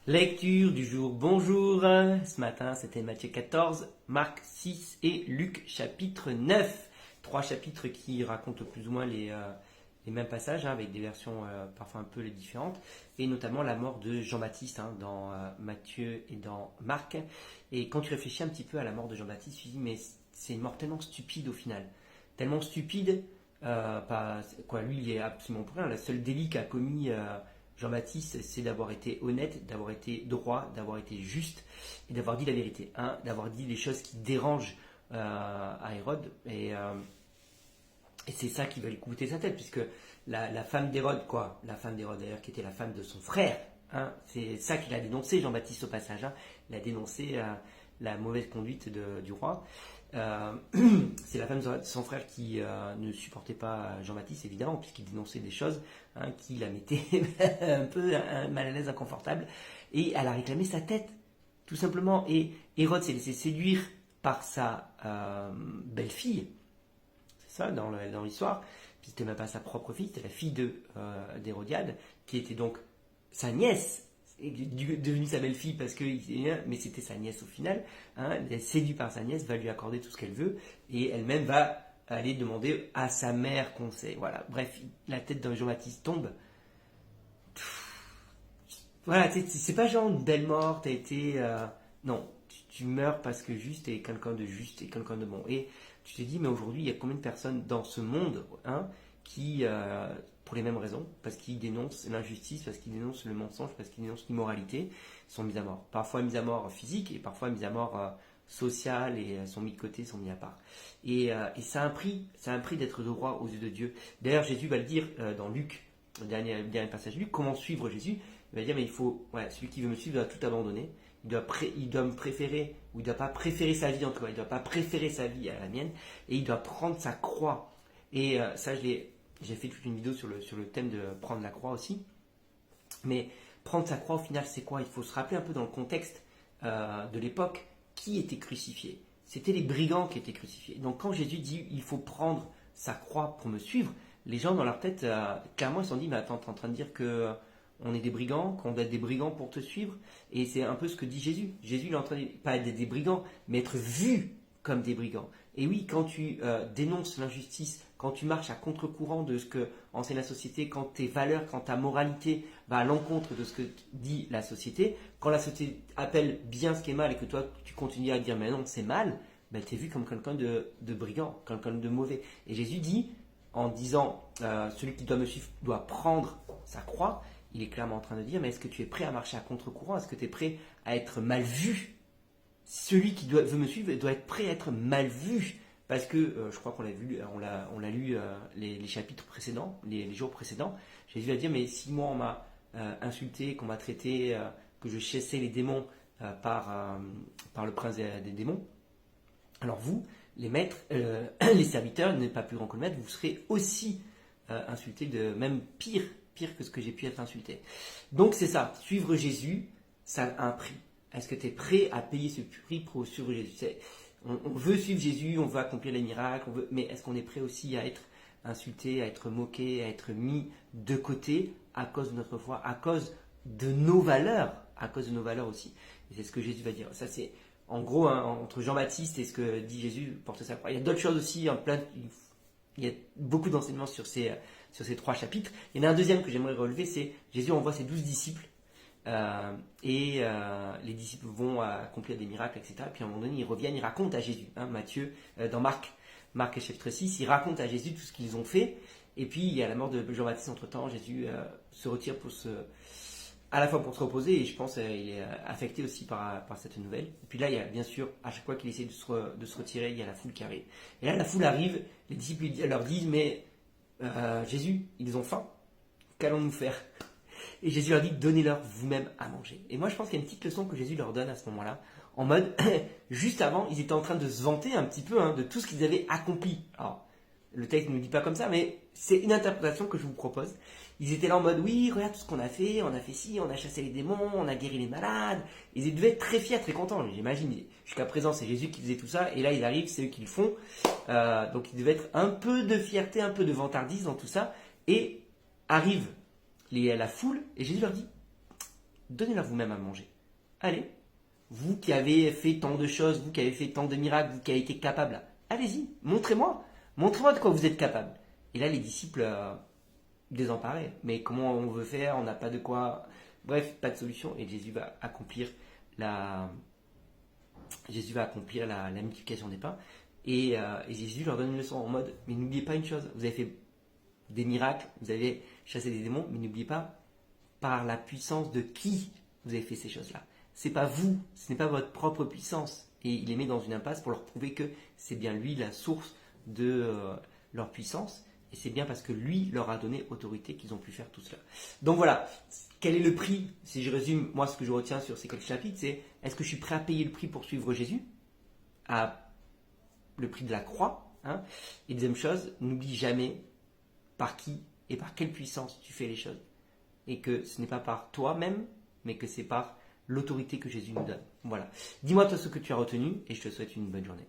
Lecture du jour, bonjour. Ce matin, c'était Matthieu 14, Marc 6 et Luc chapitre 9. Trois chapitres qui racontent plus ou moins les mêmes passages, avec des versions parfois un peu les différentes, et notamment la mort de Jean-Baptiste dans Matthieu et dans Marc. Et quand tu réfléchis un petit peu à la mort de Jean-Baptiste, tu te dis, mais c'est une mort tellement stupide au final. Tellement stupide, lui il est absolument pour rien. Le seul délit qu'a commis Jean-Baptiste, c'est d'avoir été honnête, d'avoir été droit, d'avoir été juste et d'avoir dit la vérité, d'avoir dit les choses qui dérangent à Hérode. Et c'est ça qui va lui coûter sa tête, puisque la femme d'Hérode, la femme d'Hérode d'ailleurs, qui était la femme de son frère, c'est ça qu'il a dénoncé, Jean-Baptiste au passage, il a dénoncé la mauvaise conduite du roi. C'est la femme de son frère qui ne supportait pas Jean-Baptiste, évidemment, puisqu'il dénonçait des choses qui la mettaient un peu mal à l'aise, inconfortable. Et elle a réclamé sa tête, tout simplement. Et Hérode s'est laissé séduire par sa belle-fille. C'est ça, dans l'histoire. Puis c'était même pas sa propre fille, c'était la fille d'Hérodiade, qui était donc sa nièce. Devenue sa belle-fille mais c'était sa nièce au final. Elle est séduite par sa nièce, va lui accorder tout ce qu'elle veut et elle-même va aller demander à sa mère conseil. Voilà, bref, la tête de Jean-Baptiste tombe. Voilà, c'est pas genre une belle mort, t'as été. Non, tu meurs parce que juste t'es quelqu'un de juste et quelqu'un de bon. Et tu te dis, mais aujourd'hui, il y a combien de personnes dans ce monde qui, pour les mêmes raisons, parce qu'ils dénoncent l'injustice, parce qu'ils dénoncent le mensonge, parce qu'ils dénoncent l'immoralité, sont mis à mort. Parfois mis à mort physique et parfois mis à mort social et sont mis de côté, sont mis à part. Et ça a un prix d'être droit aux yeux de Dieu. D'ailleurs, Jésus va le dire dans Luc, le dernier passage de Luc, comment suivre Jésus. Il va dire, mais celui qui veut me suivre doit tout abandonner. Il doit me préférer, ou il ne doit pas préférer sa vie en tout cas, il ne doit pas préférer sa vie à la mienne, et il doit prendre sa croix. Et ça, j'ai fait toute une vidéo sur le thème de prendre la croix aussi. Mais prendre sa croix, au final, c'est quoi? Il faut se rappeler un peu dans le contexte de l'époque, qui était crucifié. C'était les brigands qui étaient crucifiés. Donc quand Jésus dit, il faut prendre sa croix pour me suivre, les gens dans leur tête, clairement, ils se sont dit, mais attends, tu es en train de dire que on est des brigands, qu'on doit être des brigands pour te suivre. Et c'est un peu ce que dit Jésus. Jésus, il est en train de pas être des brigands, mais être vu comme des brigands. Et oui, quand tu dénonces l'injustice, quand tu marches à contre-courant de ce que enseigne la société, quand tes valeurs, quand ta moralité va à l'encontre de ce que dit la société, quand la société appelle bien ce qui est mal et que toi, tu continues à dire mais non, c'est mal, ben, tu es vu comme quelqu'un de brigand, quelqu'un de mauvais. Et Jésus dit, en disant celui qui doit me suivre doit prendre sa croix, il est clairement en train de dire, mais est-ce que tu es prêt à marcher à contre-courant? Est-ce que tu es prêt à être mal vu? Celui qui veut me suivre doit être prêt à être mal vu. Parce que, je crois qu'on l'a vu, on l'a lu les chapitres précédents, les jours précédents. Jésus va dire, mais si moi on m'a insulté, qu'on m'a traité, que je chassais les démons par le prince des démons, alors vous, les maîtres, les serviteurs, n'êtes pas plus grand que le maître, vous serez aussi insultés de même pire que ce que j'ai pu être insulté. Donc c'est ça, suivre Jésus, ça a un prix. Est-ce que tu es prêt à payer ce prix pour suivre Jésus? On veut suivre Jésus, on veut accomplir les miracles, mais est-ce qu'on est prêt aussi à être insulté, à être moqué, à être mis de côté à cause de notre foi, à cause de nos valeurs, aussi. Et c'est ce que Jésus va dire. Ça c'est en gros entre Jean-Baptiste et ce que dit Jésus, porte sa croix. Il y a d'autres choses aussi, il y a beaucoup d'enseignements sur ces trois chapitres. Il y en a un deuxième que j'aimerais relever, c'est Jésus envoie ses 12 disciples et les disciples vont accomplir des miracles, etc. Puis à un moment donné, ils reviennent, ils racontent à Jésus. Matthieu, dans Marc chapitre 6, ils racontent à Jésus tout ce qu'ils ont fait. Et puis il y a la mort de Jean-Baptiste entre-temps. Jésus se retire à la fois pour se reposer et je pense qu'il est affecté aussi par cette nouvelle. Et puis là, il y a bien sûr, à chaque fois qu'il essaie de se retirer, il y a la foule qui arrive. Et là, la foule arrive, les disciples leur disent, mais Jésus, ils ont faim, qu'allons-nous faire? Et Jésus leur dit, donnez-leur vous-même à manger. Et moi, je pense qu'il y a une petite leçon que Jésus leur donne à ce moment-là, en mode, juste avant, ils étaient en train de se vanter un petit peu de tout ce qu'ils avaient accompli. Alors, le texte ne nous dit pas comme ça, mais c'est une interprétation que je vous propose. Ils étaient là en mode, oui, regarde tout ce qu'on a fait ci, on a chassé les démons, on a guéri les malades. Ils devaient être très fiers, très contents, j'imagine. Jusqu'à présent, c'est Jésus qui faisait tout ça, et là, ils arrivent, c'est eux qui le font. Donc, ils devaient être un peu de fierté, un peu de vantardise dans tout ça. Et arrive la foule, et Jésus leur dit, donnez-leur vous-même à manger. Allez, vous qui avez fait tant de choses, vous qui avez fait tant de miracles, vous qui avez été capable, allez-y, montrez-moi. Montrez-moi de quoi vous êtes capable. Et là, les disciples, désemparés. Mais comment on veut faire? On n'a pas de quoi. Bref, pas de solution. Et Jésus va accomplir la, la multiplication des pains. Et Jésus leur donne une leçon en mode, mais n'oubliez pas une chose, vous avez fait des miracles, vous avez chassé des démons, mais n'oubliez pas par la puissance de qui vous avez fait ces choses-là. C'est pas vous, ce n'est pas votre propre puissance. Et il les met dans une impasse pour leur prouver que c'est bien lui la source de leur puissance. Et c'est bien parce que lui leur a donné autorité qu'ils ont pu faire tout cela. Donc voilà, quel est le prix? Si je résume, moi ce que je retiens sur ces quelques chapitres, c'est est-ce que je suis prêt à payer le prix pour suivre Jésus? À le prix de la croix. Hein. Et deuxième chose, n'oublie jamais par qui et par quelle puissance tu fais les choses. Et que ce n'est pas par toi-même, mais que c'est par l'autorité que Jésus nous donne. Voilà. Dis-moi toi ce que tu as retenu et je te souhaite une bonne journée.